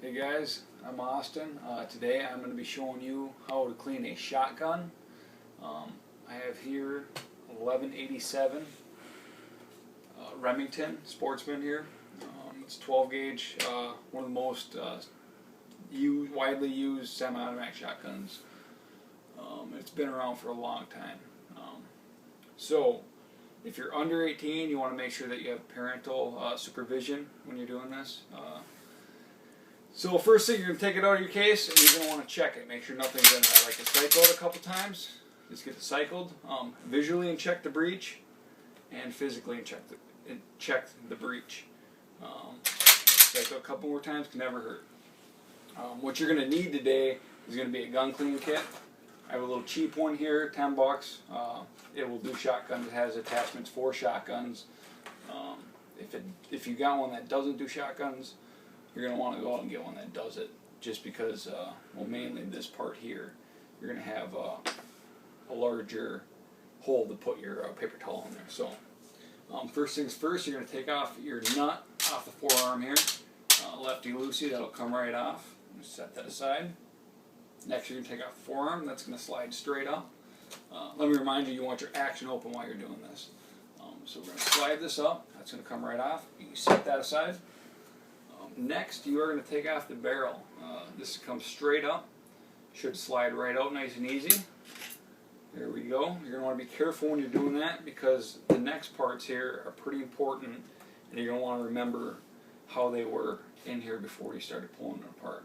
Hey guys, I'm Austin. Today I'm going to be showing you how to clean a shotgun. I have here 1187 Remington Sportsman here. It's 12 gauge, one of the most widely used semi-automatic shotguns. It's been around for a long time. So if you're under 18, you want to make sure that you have parental supervision when you're doing this. So first thing, you're going to take it out of your case and you're going to want to check it. Make sure nothing's in there. I like to cycle it a couple times. Just get it cycled. Visually and check the breech, and physically and check the breech. Cycle a couple more times, can never hurt. What you're going to need today is going to be a gun clean kit. I have a little cheap one here, 10 bucks. It will do shotguns. It has attachments for shotguns. If you got one that doesn't do shotguns, you're going to want to go out and get one that does it, just because, well, mainly this part here, you're going to have a larger hole to put your paper towel in there. So first things first, you're going to take off your nut off the forearm here, lefty-loosey, that'll come right off. Just set that aside. Next, you're going to take off the forearm. That's going to slide straight up. Let me remind you, you want your action open while you're doing this. So we're going to slide this up. That's going to come right off. You set that aside. Next, you are going to take off the barrel. This comes straight up. Should slide right out nice and easy. There we go. You're going to want to be careful when you're doing that, because the next parts here are pretty important, and you're going to want to remember how they were in here before you started pulling them apart.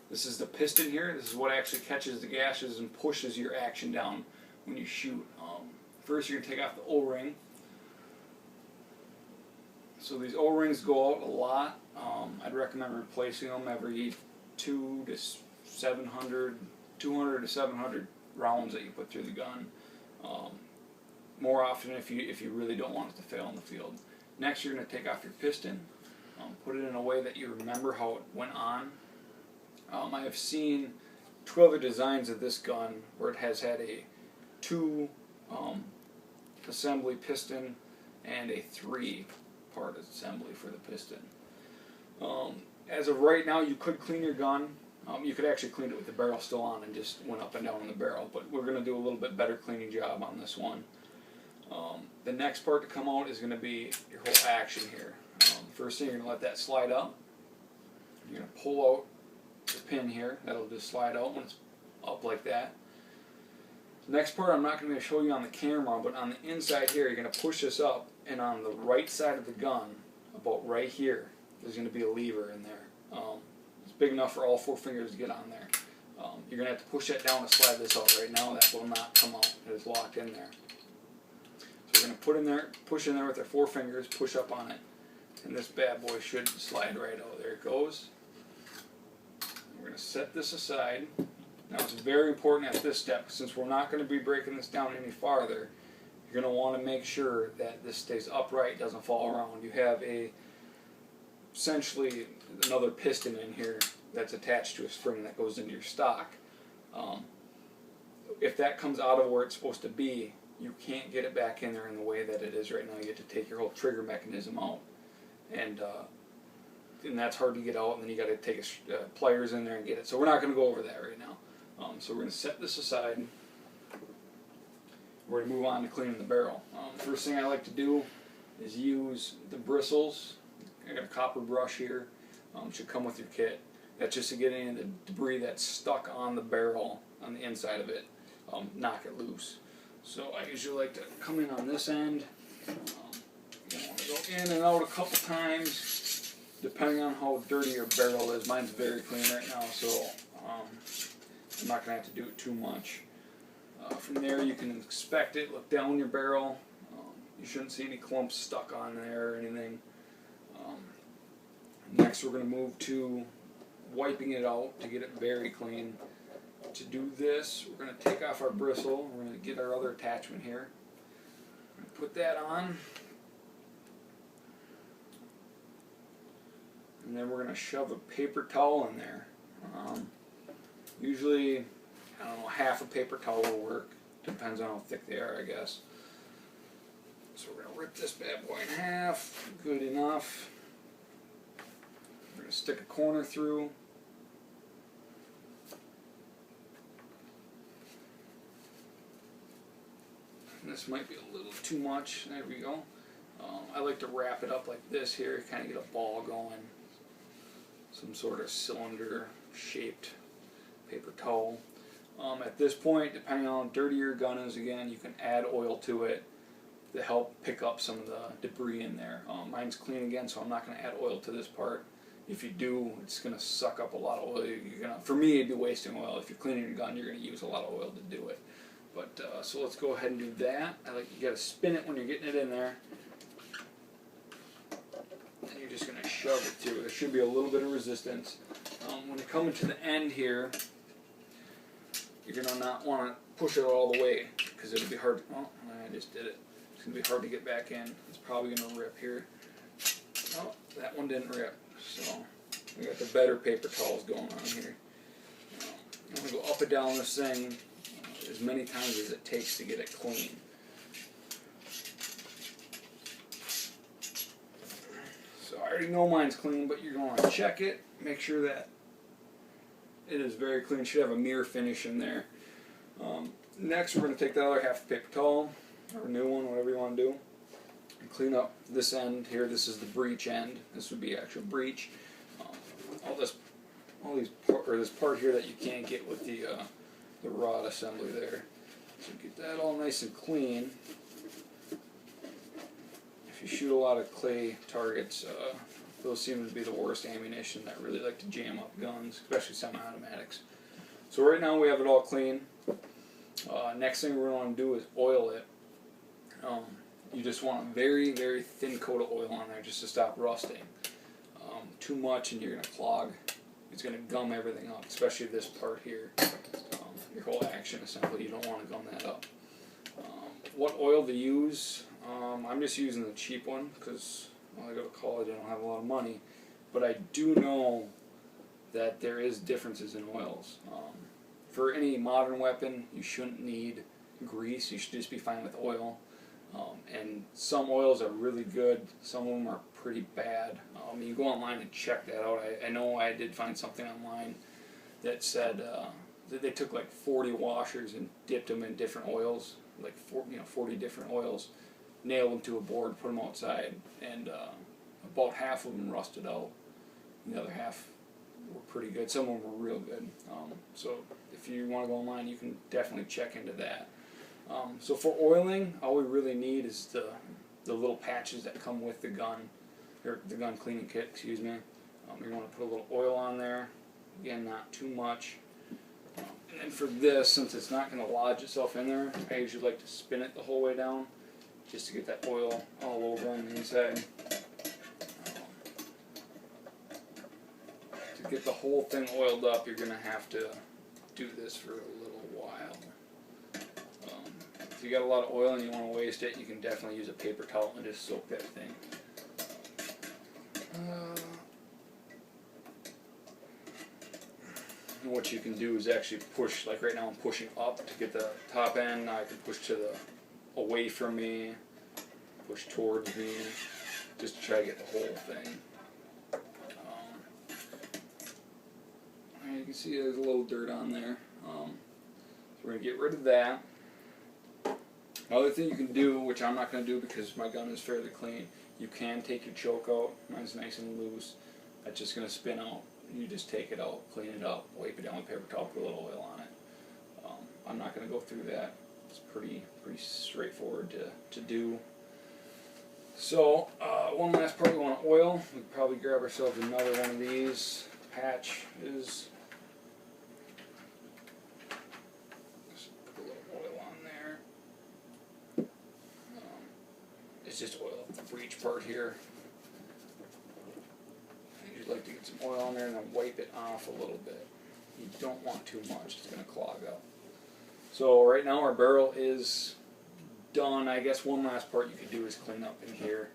This is the piston here. This is what actually catches the gashes and pushes your action down when you shoot. First, you're going to take off the O-ring. So these O-rings go out a lot. I'd recommend replacing them every 200 to 700 rounds that you put through the gun. More often if you really don't want it to fail in the field. Next, you're going to take off your piston. Put it in a way that you remember how it went on. I have seen 2 other designs of this gun where it has had a 2 assembly piston and a 3-part assembly for the piston. As of right now, you could clean your gun. You could actually clean it with the barrel still on and just went up and down on the barrel, but we're going to do a little bit better cleaning job on this one. The next part to come out is going to be your whole action here. First thing, you're going to let that slide up. You're going to pull out the pin here. That'll just slide out when it's up like that. The next part I'm not going to show you on the camera, but on the inside here, you're going to push this up, and on the right side of the gun, about right here, there's going to be a lever in there. It's big enough for all 4 fingers to get on there. You're going to have to push that down to slide this out. Right now, that will not come out. It is locked in there. So we're going to put in there, push in there with our 4 fingers, push up on it, and this bad boy should slide right out. There it goes. We're going to set this aside. Now, it's very important at this step, since we're not going to be breaking this down any farther. You're going to want to make sure that this stays upright, doesn't fall around. You have essentially another piston in here that's attached to a spring that goes into your stock. If that comes out of where it's supposed to be, you can't get it back in there in the way that it is right now. You have to take your whole trigger mechanism out, and that's hard to get out, and then you got to take pliers in there and get it. So we're not going to go over that right now. So we're going to set this aside. We're going to move on to cleaning the barrel. First thing I like to do is use the bristles. I got a copper brush here. Should come with your kit. That's just to get any of the debris that's stuck on the barrel, on the inside of it, knock it loose. So I usually like to come in on this end. You want to go in and out a couple times, depending on how dirty your barrel is. Mine's very clean right now, so I'm not going to have to do it too much. From there, you can inspect it, look down your barrel. You shouldn't see any clumps stuck on there or anything. Next, we're going to move to wiping it out to get it very clean. To do this, we're going to take off our bristle. We're going to get our other attachment here. Put that on. And then we're going to shove a paper towel in there. Usually, I don't know, half a paper towel will work. Depends on how thick they are, I guess. So we're going to rip this bad boy in half. Good enough. We're going to stick a corner through. And this might be a little too much. There we go. I like to wrap it up like this here, kind of get a ball going. Some sort of cylinder shaped paper towel. At this point, depending on how dirty your gun is, again, you can add oil to it to help pick up some of the debris in there. Mine's clean again, so I'm not going to add oil to this part. If you do, it's going to suck up a lot of oil. For me, it'd be wasting oil. If you're cleaning your gun, you're going to use a lot of oil to do it. But so let's go ahead and do that. You got to spin it when you're getting it in there. And you're just going to shove it through. There should be a little bit of resistance. When you're coming to the end here, you're going to not want to push it all the way because it'll be hard. Oh, I just did it. It's going to be hard to get back in. It's probably going to rip here. Oh, that one didn't rip. So we got the better paper towels going on here. I'm going to go up and down this thing as many times as it takes to get it clean. So I already know mine's clean, but you're going to check it, make sure that it is very clean. It should have a mirror finish in there. Next, we're going to take the other half of the paper towel, or a new one, whatever you want to do, and clean up this end here. This is the breech end. This would be actual breech. This part here that you can't get with the rod assembly there. So get that all nice and clean. If you shoot a lot of clay targets, those seem to be the worst ammunition that really like to jam up guns, especially semi-automatics. So right now we have it all clean. Next thing we're going to do is oil it. You just want a very, very thin coat of oil on there just to stop rusting. Too much and you're going to clog. It's going to gum everything up, especially this part here. Your whole action assembly, you don't want to gum that up. What oil to use? I'm just using the cheap one because when I go to college I don't have a lot of money. But I do know that there is differences in oils. For any modern weapon, you shouldn't need grease. You should just be fine with oil. And some oils are really good. Some of them are pretty bad. You go online and check that out. I know I did find something online that said that they took like 40 washers and dipped them in different oils, like 40 different oils, nailed them to a board, put them outside, and about half of them rusted out. And the other half were pretty good. Some of them were real good. So if you want to go online, you can definitely check into that. So for oiling, all we really need is the little patches that come with the gun, or the gun cleaning kit, excuse me. You want to put a little oil on there. Again, not too much. And then for this, since it's not going to lodge itself in there, I usually like to spin it the whole way down, just to get that oil all over on the inside. To get the whole thing oiled up, you're going to have to do this for a little while. If you got a lot of oil and you want to waste it, you can definitely use a paper towel and just soak that thing. And what you can do is actually push, like right now I'm pushing up to get the top end. Now I can push to the away from me, push towards me, just to try to get the whole thing. You can see there's a little dirt on there. So we're going to get rid of that. Another thing you can do, which I'm not going to do because my gun is fairly clean, you can take your choke out. Mine's nice and loose. That's just going to spin out. You just take it out, clean it up, wipe it down with paper towel, put a little oil on it. I'm not going to go through that. It's pretty straightforward to do. So one last part we want to oil. We could probably grab ourselves another one of these. Patch is. Just oil up the breech part here. You'd like to get some oil on there and then wipe it off a little bit. You don't want too much, it's going to clog up. So right now our barrel is done. I guess one last part you could do is clean up in here.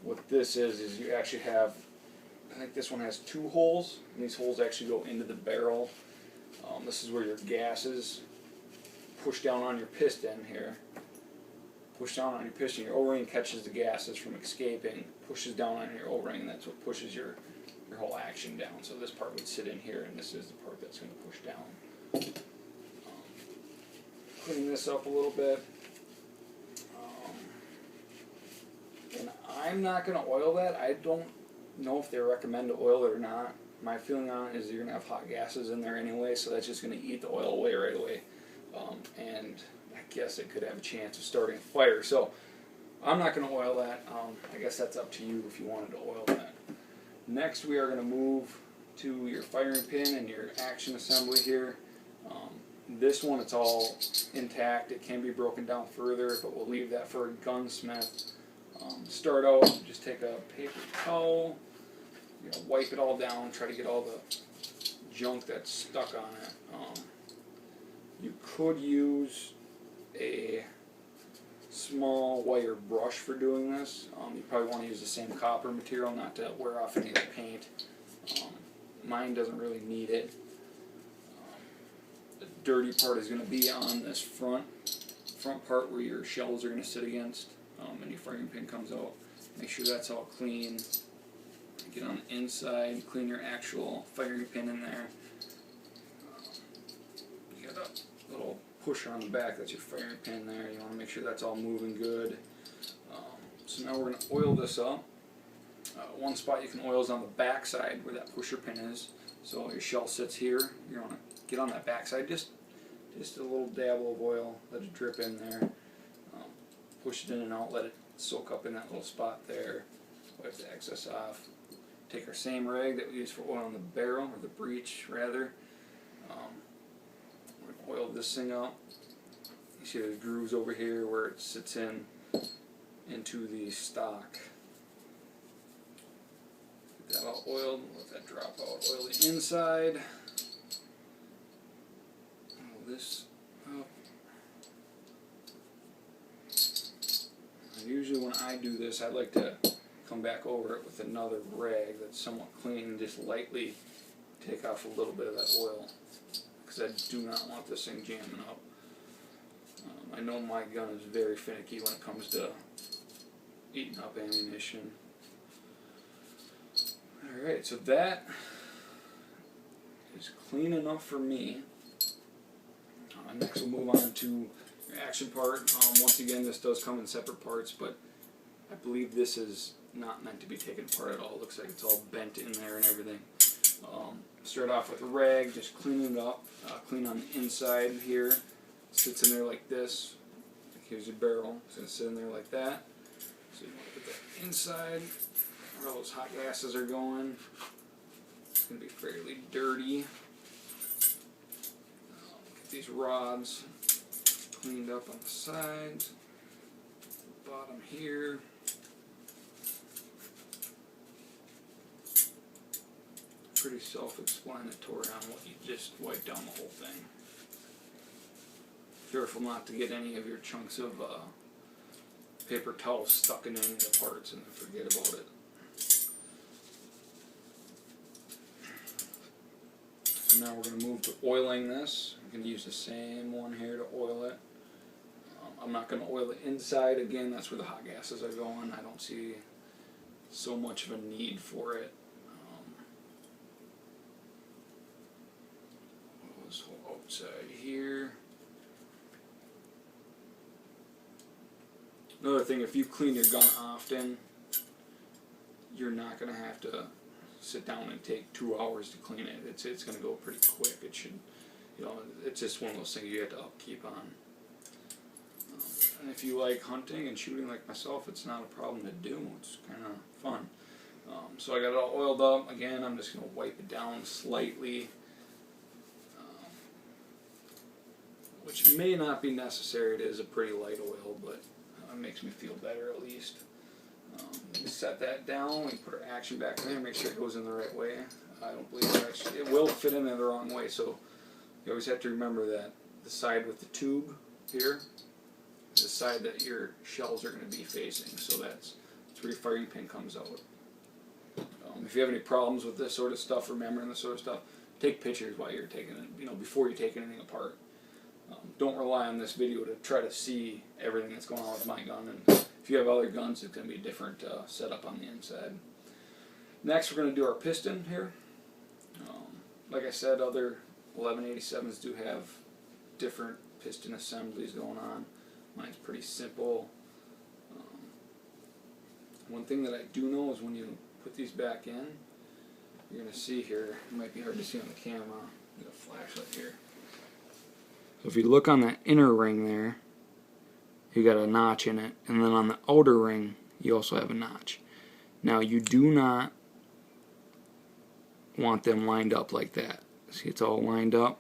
What this is you actually have, I think this one has 2 holes, and these holes actually go into the barrel. This is where your gases push down on your piston here. push down on your piston. Your O-ring catches the gases from escaping, pushes down on your O-ring, and that's what pushes your whole action down. So this part would sit in here, and this is the part that's going to push down. Clean this up a little bit. And I'm not going to oil that. I don't know if they recommend to oil it or not. My feeling on it is you're going to have hot gases in there anyway, so that's just going to eat the oil away right away. And I guess it could have a chance of starting a fire. So I'm not going to oil that. I guess that's up to you if you wanted to oil that. Next we are going to move to your firing pin and your action assembly here. This one, it's all intact. It can be broken down further, but we'll leave that for a gunsmith. Start out, just take a paper towel, wipe it all down, try to get all the junk that's stuck on it. You could use a small wire brush for doing this. You probably want to use the same copper material, not to wear off any of the paint. Mine doesn't really need it. The dirty part is going to be on this front part where your shells are going to sit against, and your firing pin comes out. Make sure that's all clean. Get on the inside, clean your actual firing pin in there. You got a little pusher on the back, that's your firing pin there. You want to make sure that's all moving good. So now we're going to oil this up. One spot you can oil is on the back side where that pusher pin is. So your shell sits here. You want to get on that back side, just a little dabble of oil, let it drip in there. Push it in and out, let it soak up in that little spot there. Wipe the excess off. Take our same rag that we use for oiling the barrel, or the breech rather. We're going to oil this thing up. You see there's grooves over here where it sits into the stock. Get that all oiled, let that drop out. Oil the inside. Oil this up. Usually when I do this, I like to come back over it with another rag that's somewhat clean and just lightly take off a little bit of that oil, because I do not want this thing jamming up. I know my gun is very finicky when it comes to eating up ammunition. Alright, so that is clean enough for me. Next we'll move on to your action part. Once again, this does come in separate parts, but I believe this is not meant to be taken apart at all. It looks like it's all bent in there and everything. Start off with a rag, just cleaning it up. Clean on the inside here. It sits in there like this. Here's your barrel. It's going to sit in there like that. So you want to put that inside where all those hot gases are going. It's going to be fairly dirty. Get these rods cleaned up on the sides, the bottom here. Pretty self-explanatory on what you just wipe down the whole thing. Careful not to get any of your chunks of paper towel stuck in any of the parts and forget about it. So now we're going to move to oiling this. I'm going to use the same one here to oil it. I'm not going to oil the inside. Again, that's where the hot gases are going. I don't see so much of a need for it. This whole outside here. Another thing, if you clean your gun often, you're not going to have to sit down and take 2 hours to clean it. It's going to go pretty quick. It should, it's just one of those things you have to upkeep on. And if you like hunting and shooting like myself, it's not a problem to do. It's kind of fun. So I got it all oiled up. Again, I'm just going to wipe it down slightly, which may not be necessary. It is a pretty light oil, but it makes me feel better at least. We set that down. We put our action back in there, make sure it goes in the right way. I don't believe it will fit in there the wrong way, so you always have to remember that the side with the tube here is the side that your shells are going to be facing, so that's where your firing pin comes out. If you have any problems with this sort of stuff, remembering this sort of stuff, take pictures while you're taking it, before you take anything apart. Don't rely on this video to try to see everything that's going on with my gun. And if you have other guns, it's going to be a different setup on the inside. Next, we're going to do our piston here. Like I said, other 1187s do have different piston assemblies going on. Mine's pretty simple. One thing that I do know is when you put these back in, you're going to see here, it might be hard to see on the camera, I got a flashlight here. So if you look on that inner ring there, you got a notch in it, and then on the outer ring, you also have a notch. Now you do not want them lined up like that. See, it's all lined up.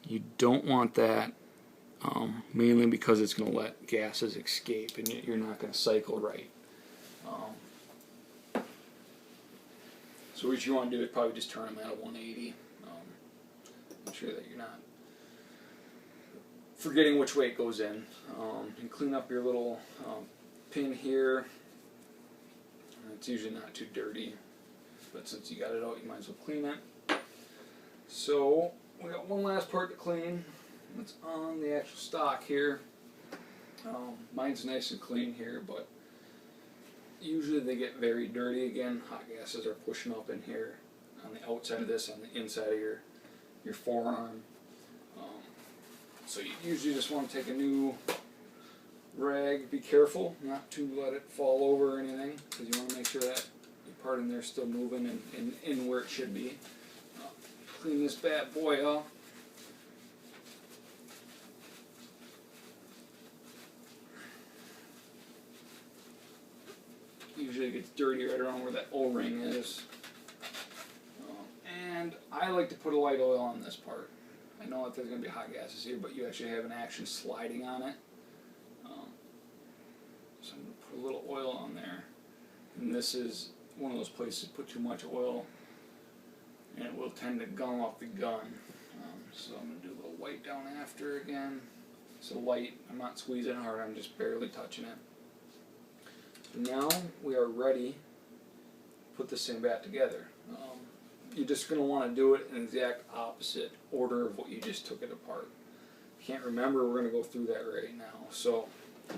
You don't want that, mainly because it's going to let gases escape, and you're not going to cycle right. So what you want to do is probably just turn them at a 180. Make sure that you're not forgetting which way it goes in. And clean up your little pin here. It's usually not too dirty, but since you got it out, you might as well clean it. So we got one last part to clean. It's on the actual stock here. Mine's nice and clean here, but usually they get very dirty again. Hot gases are pushing up in here on the outside of this, on the inside of your forearm. So you usually just want to take a new rag. Be careful not to let it fall over or anything, because you want to make sure that your part in there is still moving and in where it should be. Clean this bad boy up. Usually it gets dirty right around where that O-ring is. And I like to put a light oil on this part. I know that there's going to be hot gases here, but you actually have an action sliding on it. So I'm going to put a little oil on there. And this is one of those places to put too much oil, and it will tend to gum up the gun. So I'm going to do a little wipe down after again. It's light. I'm not squeezing hard. I'm just barely touching it. Now we are ready to put this thing back together. You're just going to want to do it in the exact opposite order of what you just took it apart. If you can't remember, we're going to go through that right now. So we're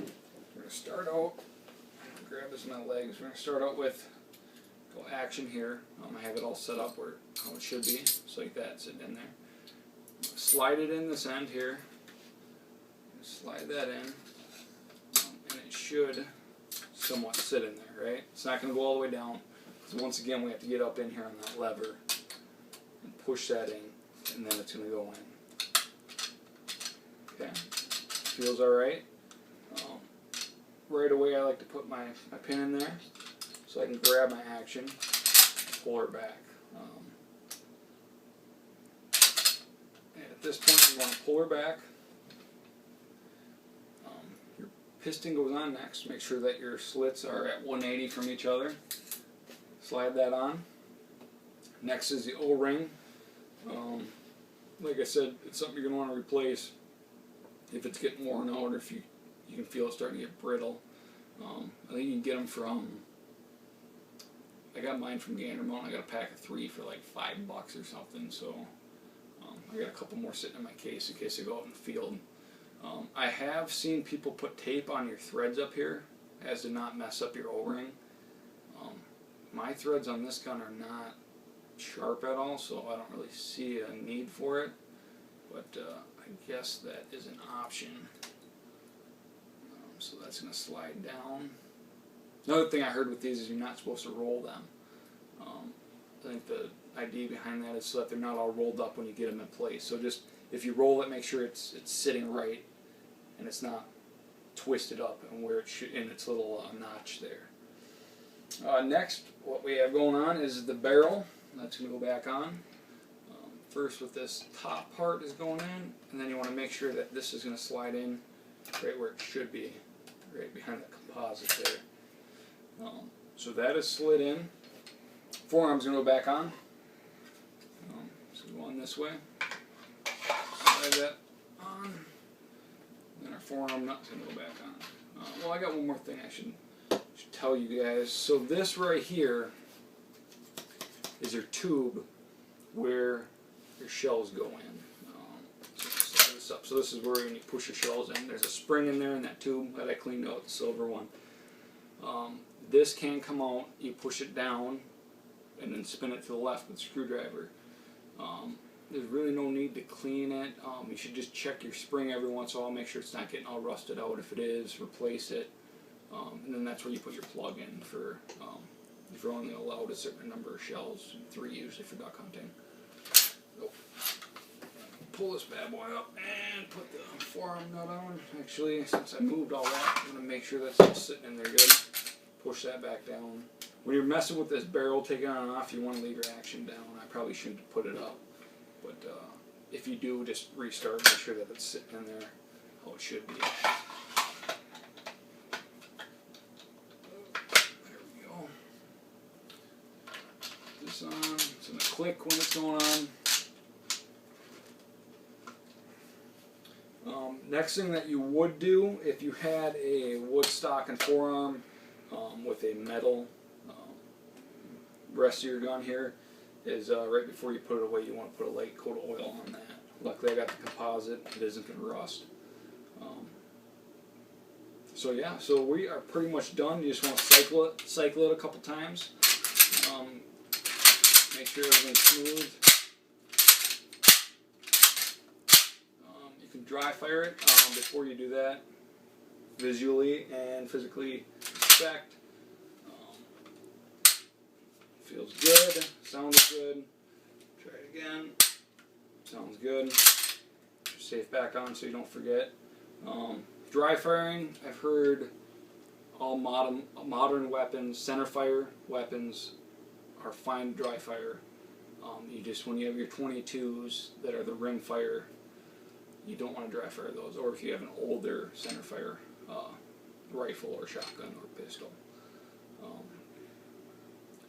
going to start out, grab this in my legs, we're going to start out with go action here. I have it all set up where how it should be, just like that, sitting in there. Slide it in this end here. Slide that in, and it should somewhat sit in there, right? It's not going to go all the way down, because once again we have to get up in here on that lever and push that in, and then it's going to go in. Okay, feels alright. Right away I like to put my pin in there so I can grab my action and pull her back. And at this point you want to pull her back. Piston goes on next. Make sure that your slits are at 180 from each other. Slide that on. Next is the O-ring. Like I said, it's something you're going to want to replace if it's getting worn out or if you can feel it starting to get brittle. I think you can get them from, I got mine from Gander Mountain. I got a pack of 3 for like $5 or something. So I got a couple more sitting in my case in case I go out in the field. I have seen people put tape on your threads up here as to not mess up your O-ring. My threads on this gun are not sharp at all, so I don't really see a need for it, but I guess that is an option. So that's going to slide down. Another thing I heard with these is you're not supposed to roll them. I think the idea behind that is so that they're not all rolled up when you get them in place. So just if you roll it, make sure it's sitting right and it's not twisted up and where it should in its little notch there. Next, what we have going on is the barrel. That's going to go back on. First, with this top part is going in, and then you want to make sure that this is going to slide in right where it should be, right behind the composite there. So that is slid in. Forearm's going to go back on. So go on this way. Slide that on. Then our forearm nut's going to go back on. Well, I got one more thing I should tell you guys. So this right here is your tube where your shells go in. So slide this this up. So this is where when you push your shells in, there's a spring in there in that tube that I cleaned out, the silver one. This can come out, you push it down and then spin it to the left with a screwdriver. There's really no need to clean it. You should just check your spring every once in a while, make sure it's not getting all rusted out. If it is, replace it. And then that's where you put your plug in for if you're only allowed a certain number of shells, 3 usually for duck hunting. So, pull this bad boy up and put the forearm nut on. Actually, since I moved all that, I'm going to make sure that's all sitting in there good. Push that back down. When you're messing with this barrel, taking it on and off, you want to leave your action down. I probably shouldn't put it up. But if you do, just restart, make sure that it's sitting in there how it should be. There we go. Put this on. It's going to click when it's going on. Next thing that you would do, if you had a wood stock and forearm with a metal rest of your gun here, is right before you put it away, you want to put a light coat of oil on that. Luckily I got the composite, it isn't going to rust. So yeah, so we are pretty much done. You just want to cycle it a couple times. Make sure everything's smooth. You can dry fire it before you do that, visually and physically inspect. Feels good, sounds good. Try it again. Sounds good. Safe back on so you don't forget. Dry firing, I've heard all modern weapons, center fire weapons, are fine to dry fire. You just, when you have your 22s that are the rim fire, you don't want to dry fire those. Or if you have an older center fire rifle or shotgun or pistol.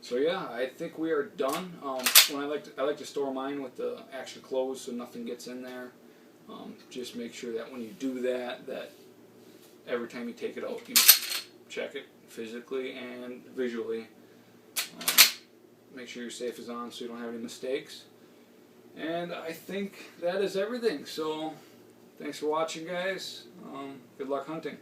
So yeah, I think we are done. When I like to store mine with the action closed so nothing gets in there. Just make sure that when you do that, that every time you take it out, you check it physically and visually. Make sure your safe is on so you don't have any mistakes. And I think that is everything. So thanks for watching, guys. Good luck hunting.